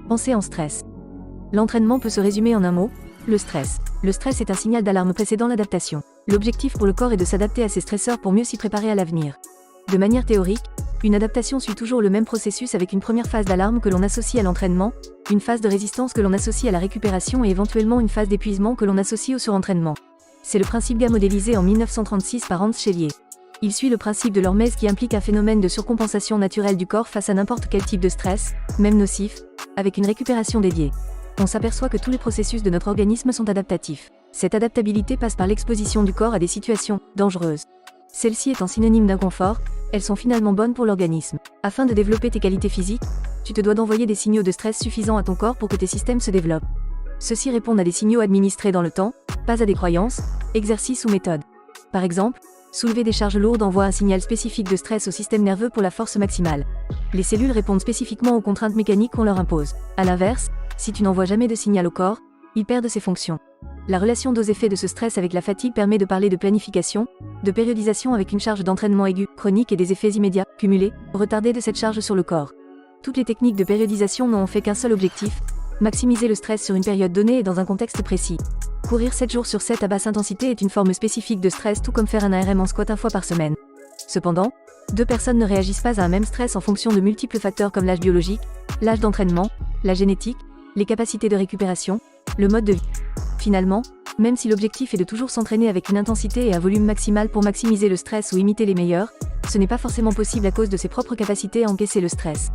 Pensez en stress. L'entraînement peut se résumer en un mot, le stress. Le stress est un signal d'alarme précédant l'adaptation. L'objectif pour le corps est de s'adapter à ces stresseurs pour mieux s'y préparer à l'avenir. De manière théorique, une adaptation suit toujours le même processus avec une première phase d'alarme que l'on associe à l'entraînement, une phase de résistance que l'on associe à la récupération et éventuellement une phase d'épuisement que l'on associe au surentraînement. C'est le principe GA modélisé en 1936 par Hans Selye. Il suit le principe de l'hormèse qui implique un phénomène de surcompensation naturelle du corps face à n'importe quel type de stress, même nocif, avec une récupération dédiée. On s'aperçoit que tous les processus de notre organisme sont adaptatifs. Cette adaptabilité passe par l'exposition du corps à des situations dangereuses. Celles-ci étant synonymes d'inconfort, elles sont finalement bonnes pour l'organisme. Afin de développer tes qualités physiques, tu te dois d'envoyer des signaux de stress suffisants à ton corps pour que tes systèmes se développent. Ceux-ci répondent à des signaux administrés dans le temps, pas à des croyances, exercices ou méthodes. Par exemple, soulever des charges lourdes envoie un signal spécifique de stress au système nerveux pour la force maximale. Les cellules répondent spécifiquement aux contraintes mécaniques qu'on leur impose. A l'inverse, si tu n'envoies jamais de signal au corps, il perd de ses fonctions. La relation dose-effet de ce stress avec la fatigue permet de parler de planification, de périodisation avec une charge d'entraînement aiguë, chronique et des effets immédiats, cumulés, retardés de cette charge sur le corps. Toutes les techniques de périodisation n'ont fait qu'un seul objectif, maximiser le stress sur une période donnée et dans un contexte précis. Courir 7 jours sur 7 à basse intensité est une forme spécifique de stress, tout comme faire un ARM en squat 1 fois par semaine. Cependant, deux personnes ne réagissent pas à un même stress en fonction de multiples facteurs comme l'âge biologique, l'âge d'entraînement, la génétique, les capacités de récupération, le mode de vie. Finalement, même si l'objectif est de toujours s'entraîner avec une intensité et un volume maximal pour maximiser le stress ou imiter les meilleurs, ce n'est pas forcément possible à cause de ses propres capacités à encaisser le stress.